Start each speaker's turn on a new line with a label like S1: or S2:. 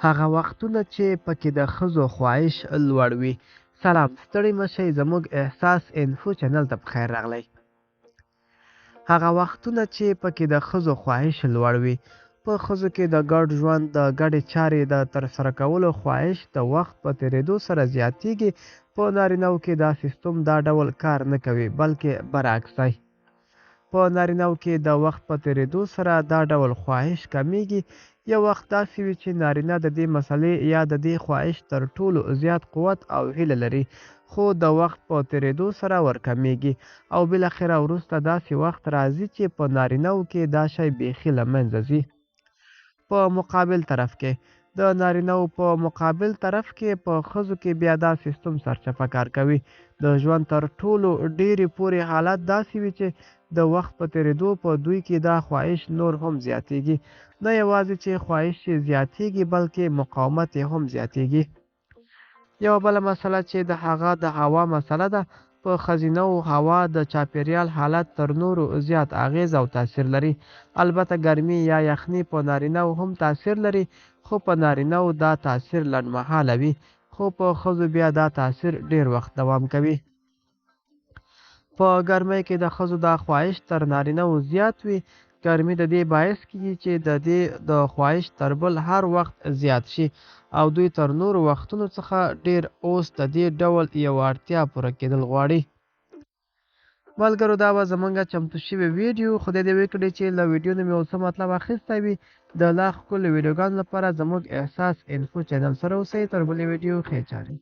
S1: هغه وختونه چې پکې د ښځو خواهش لوړ وي. سلام، ستړي مشئ، زموږ احساس انفو چینل ته پخیر راغلی. هغه وختونه چې پکې د ښځو خواهش لوړ وي. په ښځو کې د ګډ ژوند د ګډې چارې د ترسره کولو خواهش د وخت په تېرېدو سره زیاتیږي. په نارینه‌وو کې دا سیستم دا ډول کار نه کوي، بلکې برعکس دی. په نارینه‌وو کې د وخت په تېرېدو سره دا ډول خواهش کمیږي. یو وخت داسې وي چې نارینه د دې مسئلې یا د دې خواهش تر ټولو زیات قوت او هیله لري، خو د وخت په تېرېدو سره ورکمیږي او بالاخره وروسته داسې وخت راځي چې په نارینه‌وو کې دا شی بیخي له منځه ځي. په مقابل طرف کې د نارینه‌وو په مقابل طرف کې په ښځو کې بیا دا سیستم سرچپه کار کوي. د ژوند تر ټولو ډېرې پورې حالت داسې وي چې د وخت په تېرېدو په دوی کې دا خواهش نور هم زیاتیږي. نه یوازې چې خواهش یې زیاتیږي، بلکې مقاومت یې هم زیاتیږي. یوه بله مسله چې د هغه د هوا مسله ده. په ښځینه‌وو هوا د چاپېریال حالت تر نورو زیات اغېز او تاثیر لري. البته ګرمي یا یخني په نارینه‌وو هم تاثیر لري، خو په نارینه‌وو دا تاثیر لنډمهاله وي، خو په ښځو بیا دا تاثیر ډېر وخت دوام کوي. په ګرمۍ کې د ښځو دا خواهش تر نارینه‌وو زیات وي. ګرمي د دې باعث کېږي چې د دې د خواهش تر بل هر وخت زیات شي او دوی تر نورو وختونو څخه ډېر اوس د دې ډول یوه اړتیا پوره کېدل غواړي. ملګرو، دا به زموږ چمتو شوې ویډیو. خدای دې وکړي چې له ویډیو نه مې یو څه مطلب اخیستی وي. د لا ښکلو ویډیوګانو لپاره زموږ احساس انفو چینل سره اوسئ. تر بلې ویډیو ښې چارې.